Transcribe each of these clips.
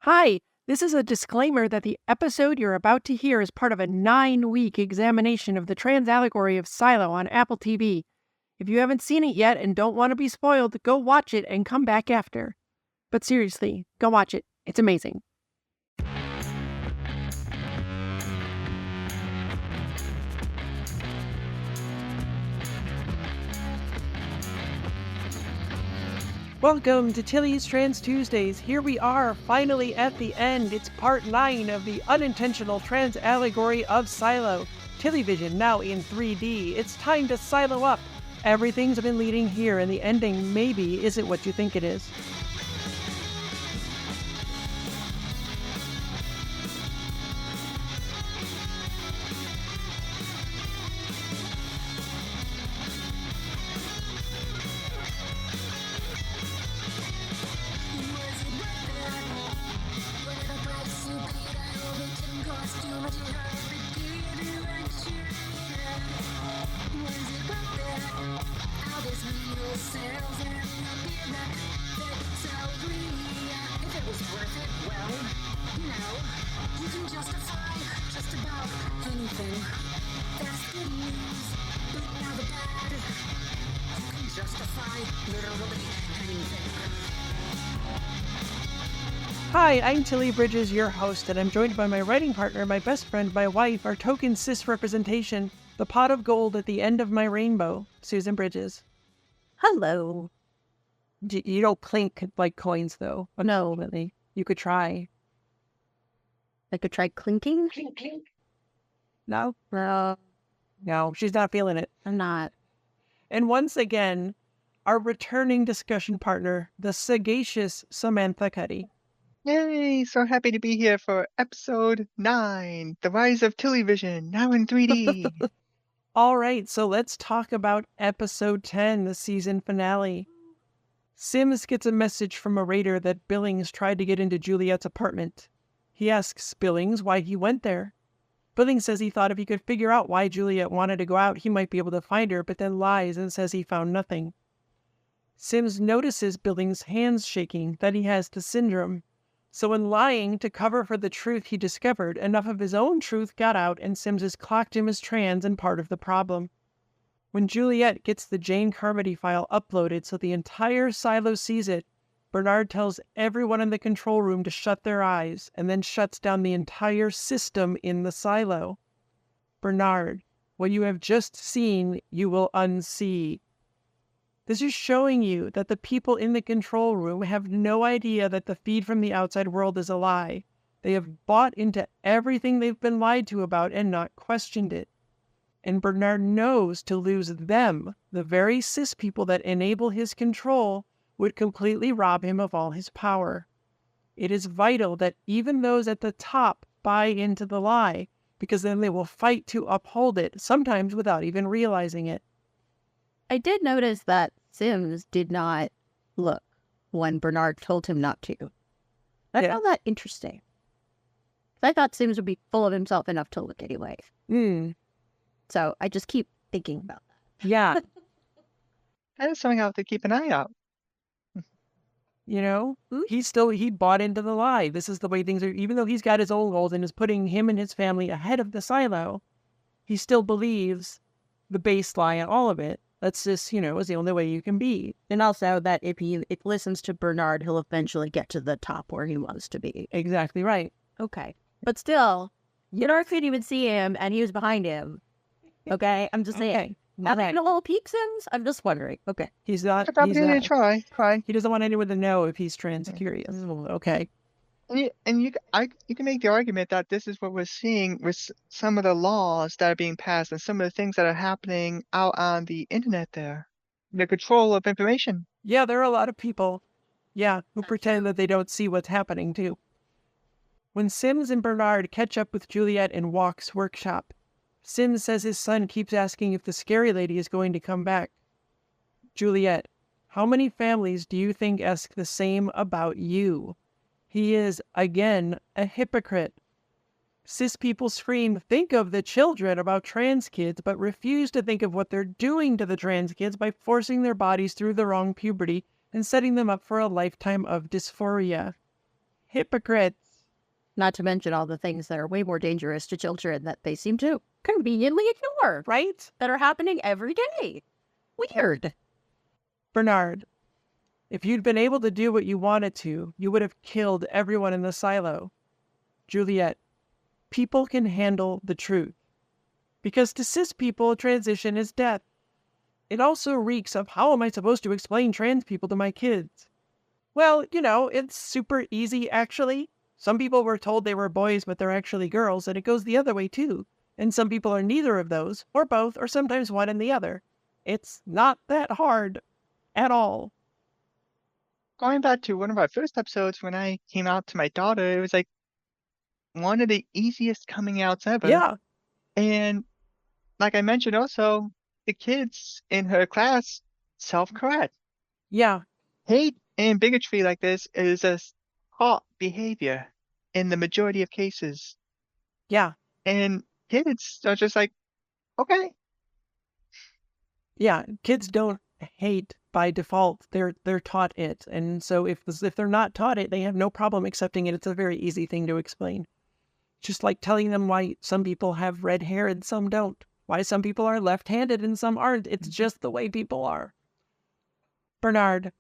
Hi, this is a disclaimer that the episode you're about to hear is part of a 9-week examination of the Trans Allegory of Silo on Apple TV. If you haven't seen it yet and don't want to be spoiled, go watch it and come back after. But seriously, go watch it. It's amazing. Welcome to Tilly's Trans Tuesdays. Here we are, finally at the end. It's part 9 of the unintentional Trans Allegory of Silo. Tillyvision now in 3D. It's time to silo up. Everything's been leading here, and the ending maybe isn't what you think it is. Hi, I'm Tilly Bridges, your host, and I'm joined by my writing partner, my best friend, my wife, our token cis representation, the pot of gold at the end of my rainbow, Susan Bridges. Hello. You don't clink like coins, though. No. Really. You could try. I could try clinking? No? No. No, she's not feeling it. I'm not. And once again, our returning discussion partner, the sagacious Samantha Cuddy. Yay! So happy to be here for episode 9, The Rise of Tillyvision, now in 3D. All right, so let's talk about episode 10, the season finale. Sims gets a message from a raider that Billings tried to get into Juliet's apartment. He asks Billings why he went there. Billings says he thought if he could figure out why Juliet wanted to go out, he might be able to find her, but then lies and says he found nothing. Sims notices Billings' hands shaking, that he has the syndrome. So in lying to cover for the truth he discovered, enough of his own truth got out and Sims has clocked him as trans and part of the problem. When Juliet gets the Jane Carmody file uploaded so the entire silo sees it, Bernard tells everyone in the control room to shut their eyes and then shuts down the entire system in the silo. Bernard, what you have just seen, you will unsee. This is showing you that the people in the control room have no idea that the feed from the outside world is a lie. They have bought into everything they've been lied to about and not questioned it. And Bernard knows to lose them, the very cis people that enable his control, would completely rob him of all his power. It is vital that even those at the top buy into the lie, because then they will fight to uphold it, sometimes without even realizing it. I did notice that Sims did not look when Bernard told him not to. I found that interesting. I thought Sims would be full of himself enough to look anyway. So I just keep thinking about that. Yeah. That is something I'll have to keep an eye out. You know, he bought into the lie. This is the way things are. Even though he's got his own goals and is putting him and his family ahead of the silo, he still believes the base lie and all of it. That's just, is the only way you can be. And also that if he listens to Bernard, he'll eventually get to the top where he wants to be. Exactly right. Okay. But still, Bernard couldn't even see him, and he was behind him. Okay? I'm just saying. Okay. Now that a little peek, Sims? I'm just wondering. Okay. He's not. Good opportunity to try. He doesn't want anyone to know if he's trans curious. Okay. And you can make the argument that this is what we're seeing with some of the laws that are being passed and some of the things that are happening out on the internet there. The control of information. Yeah, there are a lot of people, who pretend that they don't see what's happening, too. When Sims and Bernard catch up with Juliet in Walk's workshop, Sims says his son keeps asking if the scary lady is going to come back. Juliet, how many families do you think ask the same about you? He is, again, a hypocrite. Cis people scream, think of the children about trans kids, but refuse to think of what they're doing to the trans kids by forcing their bodies through the wrong puberty and setting them up for a lifetime of dysphoria. Hypocrites. Not to mention all the things that are way more dangerous to children that they seem to conveniently ignore, Right? that are happening every day. Weird. Bernard, if you'd been able to do what you wanted to, you would have killed everyone in the silo. Juliet, people can handle the truth. Because to cis people, transition is death. It also reeks of how am I supposed to explain trans people to my kids? Well, it's super easy actually. Some people were told they were boys, but they're actually girls, and it goes the other way too. And some people are neither of those, or both, or sometimes one and the other. It's not that hard at all. Going back to one of our first episodes when I came out to my daughter, it was like one of the easiest coming outs ever. Yeah, And like I mentioned also, the kids in her class self-correct. yeah, Hate and bigotry like this is a taught behavior in the majority of cases. yeah, And kids are just like, okay, yeah. Kids don't hate by default. They're taught it. And so if they're not taught it, they have no problem accepting it. It's a very easy thing to explain. Just like telling them why some people have red hair and some don't. Why some people are left-handed and some aren't. It's just the way people are. Bernard,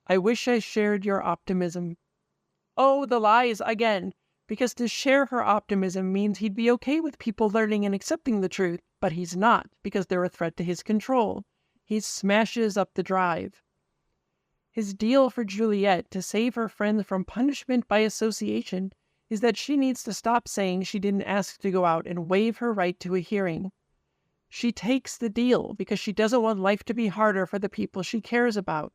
I wish I shared your optimism. Oh, the lies again. Because to share her optimism means he'd be okay with people learning and accepting the truth, but he's not, because they're a threat to his control. He smashes up the drive. His deal for Juliet to save her friends from punishment by association is that she needs to stop saying she didn't ask to go out and waive her right to a hearing. She takes the deal because she doesn't want life to be harder for the people she cares about.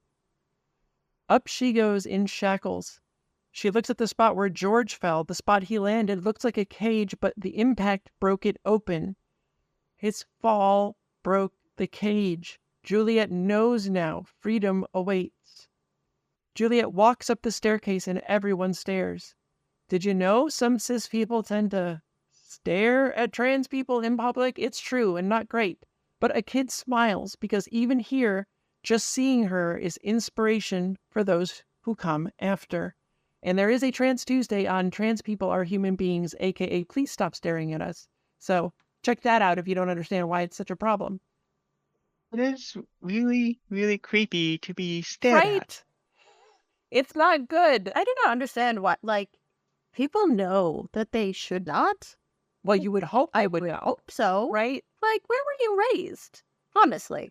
Up she goes in shackles. She looks at the spot where George fell. The spot he landed looks like a cage, but the impact broke it open. His fall broke the cage. Juliet knows now freedom awaits. Juliet walks up the staircase and everyone stares. Did you know some cis people tend to stare at trans people in public? It's true and not great. But a kid smiles because even here, just seeing her is inspiration for those who come after. And there is a Trans Tuesday on Trans People Are Human Beings, aka Please Stop Staring at Us. So check that out if you don't understand why it's such a problem. it is really, really creepy to be stared at. Right? It's not good. I do not understand what, people know that they should not. Well, you would hope I would hope so. right? Like, where were you raised? Honestly.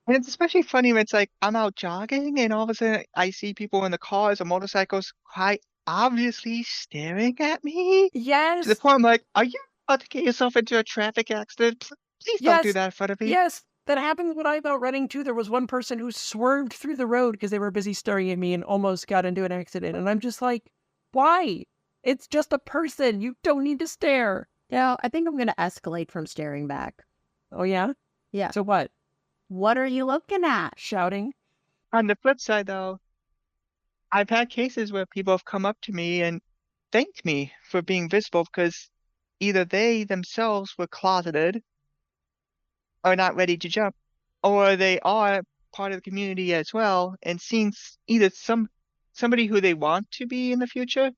And it's especially funny when it's like I'm out jogging and all of a sudden I see people in the cars or motorcycles quite obviously staring at me. Yes. To the point I'm like, are you about to get yourself into a traffic accident? Please don't do Yes. that in front of me. Yes, that happens when I'm out running too. There was one person who swerved through the road because they were busy staring at me and almost got into an accident. And I'm just like, why? It's just a person. You don't need to stare. Now, I think I'm going to escalate from staring back. Oh, yeah? Yeah. So what? What are you looking at? Shouting? On the flip side, though, I've had cases where people have come up to me and thanked me for being visible because either they themselves were closeted or not ready to jump, or they are part of the community as well and seeing either somebody who they want to be in the future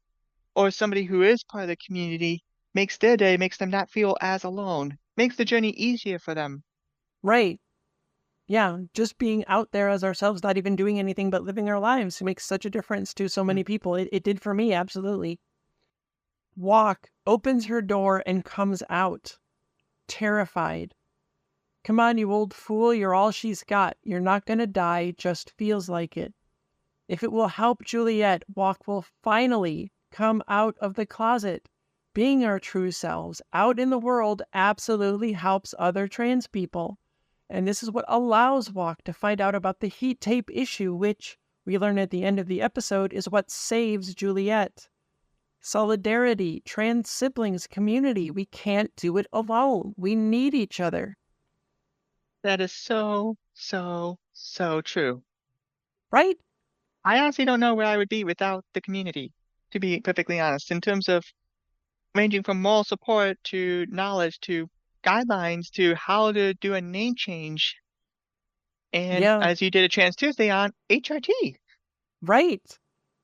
or somebody who is part of the community makes their day, makes them not feel as alone, makes the journey easier for them. Right. Yeah, just being out there as ourselves, not even doing anything but living our lives makes such a difference to so many people. It did for me, absolutely. Walk, opens her door and comes out, terrified. Come on, you old fool, you're all she's got. You're not gonna die, just feels like it. If it will help Juliet, Walk will finally come out of the closet. Being our true selves out in the world absolutely helps other trans people. And this is what allows Walk to find out about the heat tape issue, which we learn at the end of the episode is what saves Juliet. Solidarity, trans siblings, community. We can't do it alone. We need each other. That is so, so, so true. Right? I honestly don't know where I would be without the community, to be perfectly honest, in terms of ranging from moral support to knowledge to guidelines to how to do a name change. And Yeah. as you did a Trans Tuesday on HRT. Right.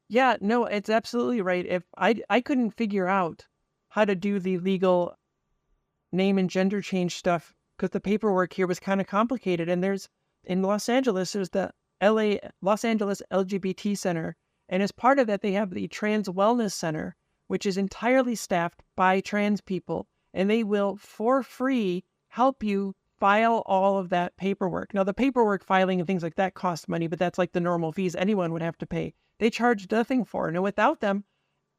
Yeah, no, it's absolutely right. If I couldn't figure out how to do the legal name and gender change stuff because the paperwork here was kind of complicated. And in Los Angeles, there's the Los Angeles LGBT Center. And as part of that, they have the Trans Wellness Center, which is entirely staffed by trans people. And they will, for free, help you file all of that paperwork. Now, the paperwork filing and things like that cost money, but that's like the normal fees anyone would have to pay. They charge nothing for it. And without them,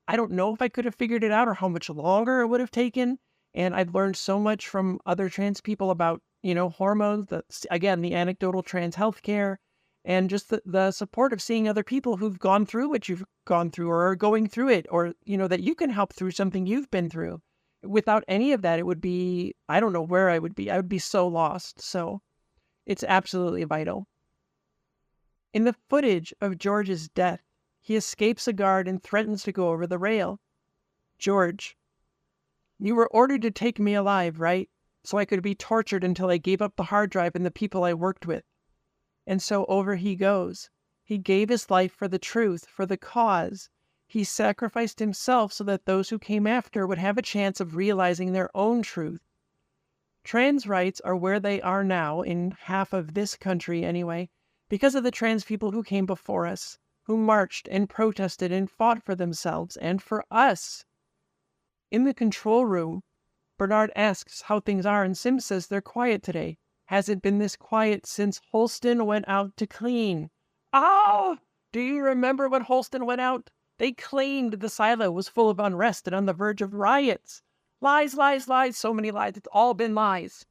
I don't know if I could have figured it out or how much longer it would have taken. And I've learned so much from other trans people about, hormones, again, the anecdotal trans healthcare, and just the support of seeing other people who've gone through what you've gone through or are going through it, or, that you can help through something you've been through. Without any of that, it would be, I don't know where I would be. I would be so lost. So it's absolutely vital. In the footage of George's death, he escapes a guard and threatens to go over the rail. George, you were ordered to take me alive, right? So I could be tortured until I gave up the hard drive and the people I worked with. And so over he goes. He gave his life for the truth, for the cause. He sacrificed himself so that those who came after would have a chance of realizing their own truth. Trans rights are where they are now, in half of this country anyway, because of the trans people who came before us, who marched and protested and fought for themselves and for us. In the control room, Bernard asks how things are, and Sim says they're quiet today. Hasn't been this quiet since Holston went out to clean. Oh! Do you remember when Holston went out? They claimed the silo was full of unrest and on the verge of riots. Lies, lies, lies, so many lies. It's all been lies.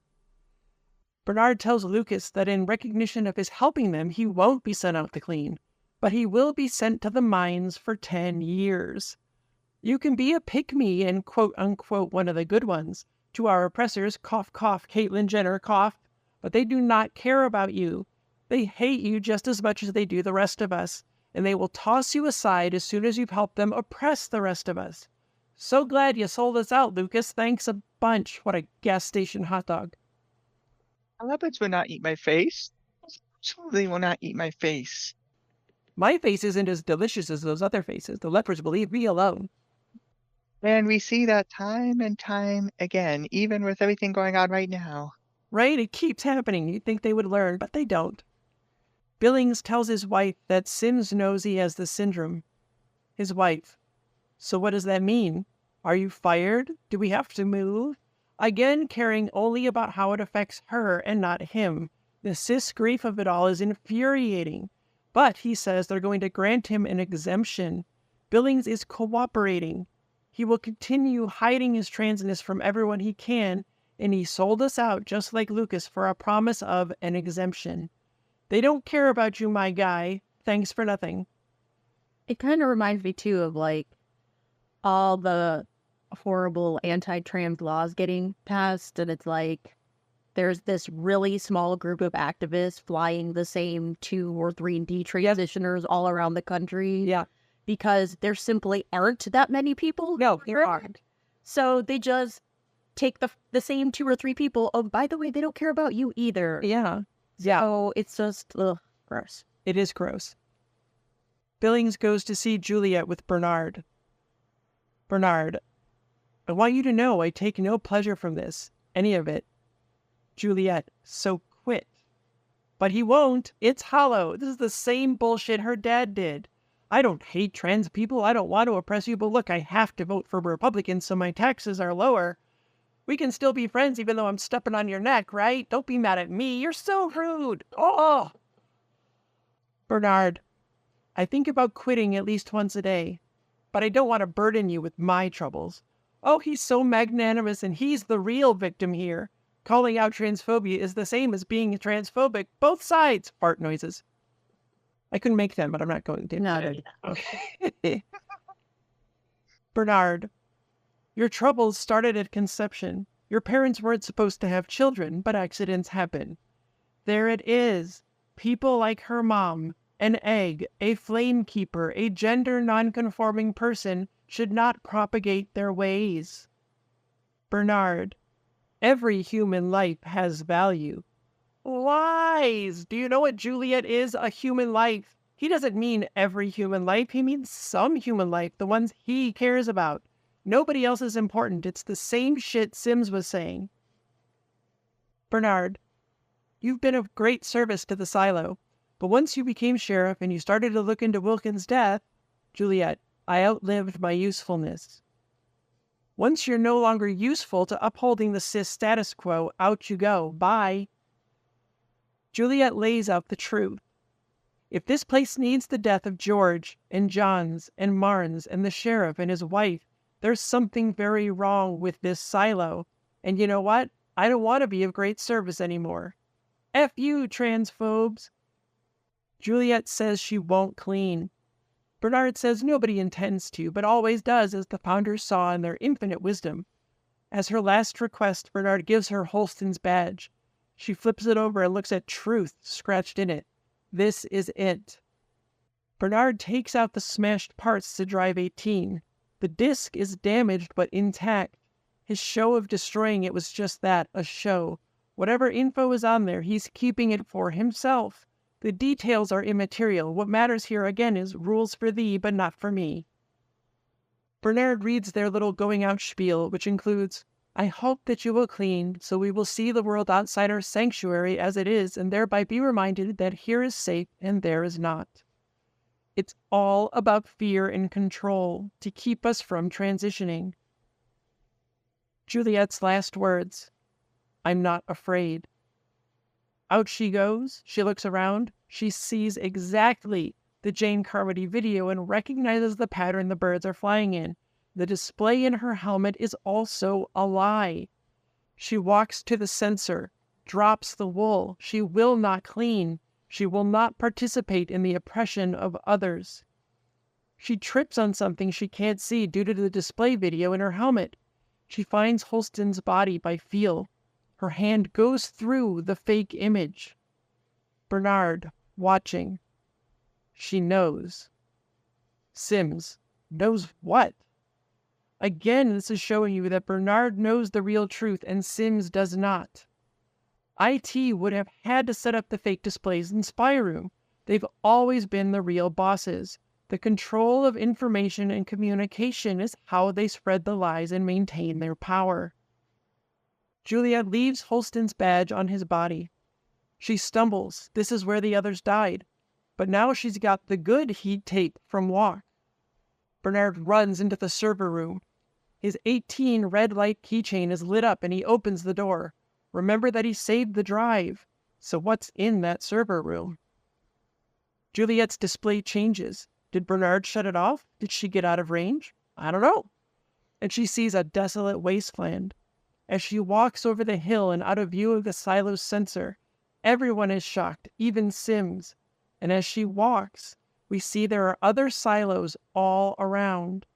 Bernard tells Lucas that in recognition of his helping them, he won't be sent out to clean, but he will be sent to the mines for 10 years. You can be a pick-me and quote-unquote one of the good ones. To our oppressors, cough, cough, Caitlyn Jenner, cough. But they do not care about you. They hate you just as much as they do the rest of us, and they will toss you aside as soon as you've helped them oppress the rest of us. So glad you sold us out, Lucas. Thanks a bunch. What a gas station hot dog. Leopards will not eat my face. Absolutely will not eat my face. My face isn't as delicious as those other faces. The leopards will leave me alone. And we see that time and time again, even with everything going on right now. Right? It keeps happening. You'd think they would learn, but they don't. Billings tells his wife that Sims knows he has the syndrome. His wife. So what does that mean? Are you fired? Do we have to move? Again, caring only about how it affects her and not him. The cis grief of it all is infuriating. But he says they're going to grant him an exemption. Billings is cooperating. He will continue hiding his transness from everyone he can, and he sold us out just like Lucas for a promise of an exemption. They don't care about you, my guy. Thanks for nothing. It kind of reminds me, too, of, like, all the horrible anti-trans laws getting passed, and it's like there's this really small group of activists flying the same 2 or 3 detransitioners all around the country. Yeah. Because there simply aren't that many people. No, there aren't. So they just take the same 2 or 3 people. Oh, by the way, they don't care about you either. Yeah. Yeah. So it's just gross. It is gross. Billings goes to see Juliet with Bernard. Bernard, I want you to know I take no pleasure from this, any of it. Juliet, so quit. But he won't. It's hollow. This is the same bullshit her dad did. I don't hate trans people. I don't want to oppress you, but look, I have to vote for Republicans so my taxes are lower. We can still be friends even though I'm stepping on your neck, right? Don't be mad at me. You're so rude. Oh! Bernard, I think about quitting at least once a day, but I don't want to burden you with my troubles. Oh, he's so magnanimous and he's the real victim here. Calling out transphobia is the same as being transphobic. Both sides. Fart noises. I couldn't make them, but I'm not going to. No. Okay. Bernard, your troubles started at conception. Your parents weren't supposed to have children, but accidents happen. There it is. People like her mom, an egg, a flame keeper, a gender non-conforming person should not propagate their ways. Bernard, every human life has value. Lies! Do you know what Juliet is? A human life. He doesn't mean every human life. He means some human life, the ones he cares about. Nobody else is important. It's the same shit Sims was saying. Bernard, you've been of great service to the silo, but once you became sheriff and you started to look into Wilkins' death, Juliet, I outlived my usefulness. Once you're no longer useful to upholding the cis status quo, out you go. Bye. Juliet lays out the truth. If this place needs the death of George and Johns and Marnes and the sheriff and his wife, there's something very wrong with this silo. And you know what? I don't want to be of great service anymore. F you, transphobes. Juliet says she won't clean. Bernard says nobody intends to, but always does, as the founders saw in their infinite wisdom. As her last request, Bernard gives her Holston's badge. She flips it over and looks at truth scratched in it. This is it. Bernard takes out the smashed parts to Drive 18. The disc is damaged but intact. His show of destroying it was just that, a show. Whatever info is on there, he's keeping it for himself. The details are immaterial. What matters here again is rules for thee, but not for me. Bernard reads their little going out spiel, which includes, I hope that you will clean, so we will see the world outside our sanctuary as it is, and thereby be reminded that here is safe and there is not. It's all about fear and control to keep us from transitioning. Juliet's last words, I'm not afraid. Out she goes. She looks around. She sees exactly the Jane Carmody video and recognizes the pattern the birds are flying in. The display in her helmet is also a lie. She walks to the sensor, drops the wool. She will not clean. She will not participate in the oppression of others. She trips on something she can't see due to the display video in her helmet. She finds Holston's body by feel. Her hand goes through the fake image. Bernard, watching. She knows. Sims knows what? Again, this is showing you that Bernard knows the real truth and Sims does not. IT would have had to set up the fake displays in Spy Room. They've always been the real bosses. The control of information and communication is how they spread the lies and maintain their power. Juliet leaves Holston's badge on his body. She stumbles. This is where the others died. But now she's got the good heat tape from Walk. Bernard runs into the server room. His 18 red light keychain is lit up and he opens the door. Remember that he saved the drive. So what's in that server room? Juliet's display changes. Did Bernard shut it off? Did she get out of range? I don't know. And she sees a desolate wasteland. As she walks over the hill and out of view of the silo's sensor, everyone is shocked, even Sims. And as she walks, we see there are other silos all around.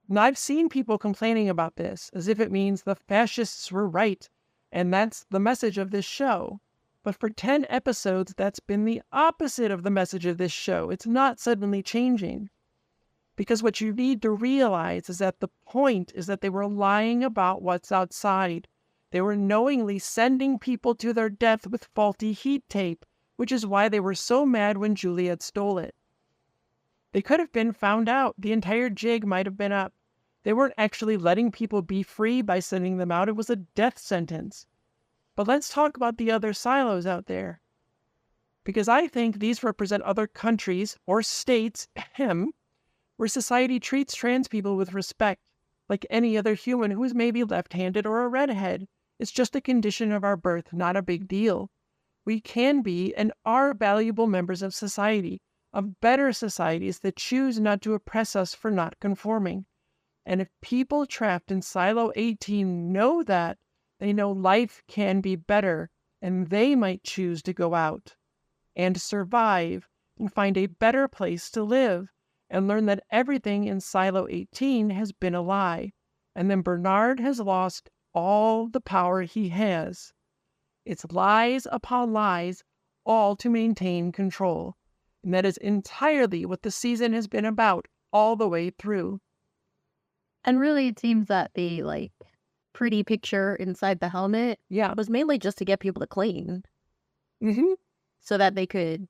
And I've seen people complaining about this, as if it means the fascists were right, and that's the message of this show. But for 10 episodes, that's been the opposite of the message of this show. It's not suddenly changing. Because what you need to realize is that the point is that they were lying about what's outside. They were knowingly sending people to their death with faulty heat tape, which is why they were so mad when Juliet stole it. They could have been found out. The entire jig might have been up. They weren't actually letting people be free by sending them out. It was a death sentence. But let's talk about the other silos out there. Because I think these represent other countries or states, where society treats trans people with respect, like any other human who is maybe left-handed or a redhead. It's just a condition of our birth, not a big deal. We can be and are valuable members of society, of better societies that choose not to oppress us for not conforming. And if people trapped in Silo 18 know that, they know life can be better, and they might choose to go out and survive and find a better place to live and learn that everything in Silo 18 has been a lie. And then Bernard has lost all the power he has. It's lies upon lies, all to maintain control. And that is entirely what the season has been about all the way through. And really, it seems that the, pretty picture inside the helmet was mainly just to get people to clean. Mm-hmm. So that they could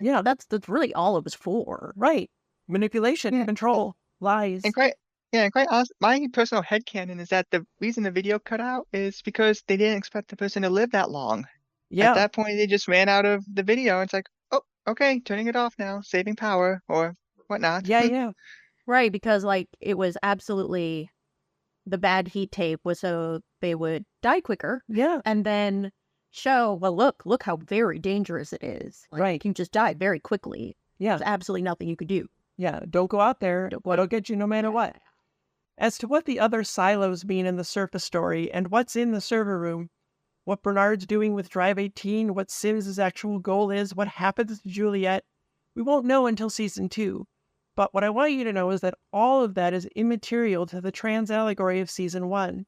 Yeah, That's really all it was for. right. Manipulation, Yeah. control, lies. And quite honest, my personal headcanon is that the reason the video cut out is because they didn't expect the person to live that long. At Yeah, that point, they just ran out of the video. It's like, oh, okay, turning it off now, saving power or whatnot. yeah. Right, because like it was absolutely the bad heat tape was so they would die quicker Yeah, and then show, well, look how very dangerous it is. Like, Right. you can just die very quickly. yeah, There's absolutely nothing you could do. yeah. Don't go out there. Don't go It'll get you no matter what. As to what the other silos mean in the surface story and what's in the server room, what Bernard's doing with Drive 18, what Sims' actual goal is, what happens to Juliet, we won't know until season 2. But what I want you to know is that all of that is immaterial to the Trans Allegory of season 1.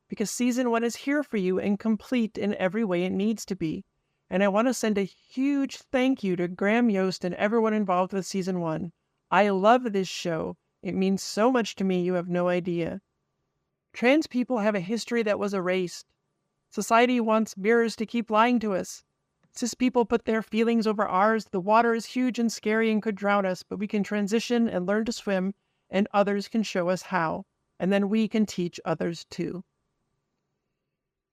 Because season 1 is here for you and complete in every way it needs to be. And I want to send a huge thank you to Graham Yost and everyone involved with season 1. I love this show. It means so much to me, you have no idea. Trans people have a history that was erased. Society wants mirrors to keep lying to us. Cis people put their feelings over ours. The water is huge and scary and could drown us, but we can transition and learn to swim, and others can show us how. And then we can teach others too.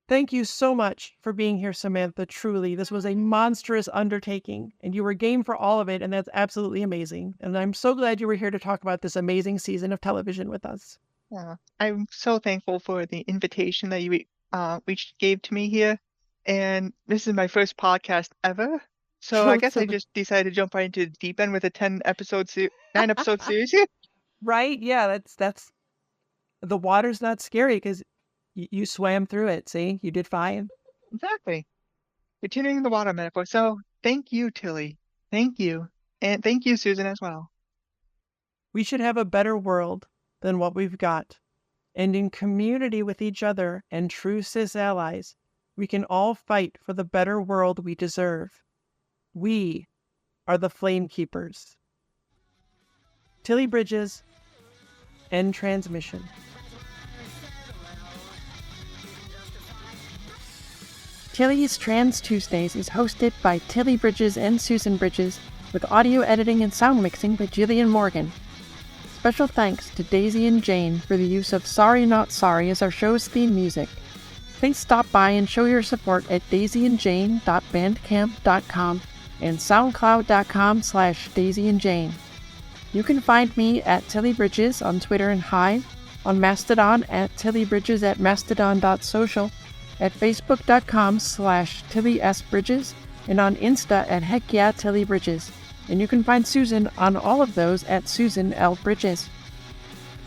Thank you so much for being here, Samantha. Truly, this was a monstrous undertaking, and you were game for all of it, and that's absolutely amazing. And I'm so glad you were here to talk about this amazing season of television with us. Yeah, I'm so thankful for the invitation that you each gave to me here. And this is my first podcast ever. So I guess I just decided to jump right into the deep end with a 9-episode series here. Right? Yeah, that's the water's not scary because you swam through it. See, you did fine. Exactly. Continuing the water metaphor. So thank you, Tilly. Thank you. And thank you, Susan, as well. We should have a better world than what we've got. And in community with each other and true cis allies, we can all fight for the better world we deserve. We are the Flame Keepers. Tilly Bridges, end transmission. Tilly's Trans Tuesdays is hosted by Tilly Bridges and Susan Bridges, with audio editing and sound mixing by Jillian Morgan. Special thanks to Daisy and Jane for the use of Sorry Not Sorry as our show's theme music. Please stop by and show your support at daisyandjane.bandcamp.com and soundcloud.com/daisyandjane. You can find me at Tilly Bridges on Twitter and Hive, on Mastodon at tillybridges@mastodon.social, at facebook.com/TillySBridges, and on Insta at HeckYeahTillyBridges. And you can find Susan on all of those at Susan L. Bridges.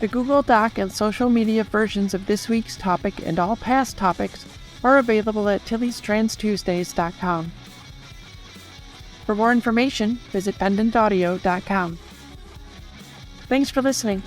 The Google Doc and social media versions of this week's topic and all past topics are available at tillystranstuesdays.com. For more information, visit pendantaudio.com. Thanks for listening.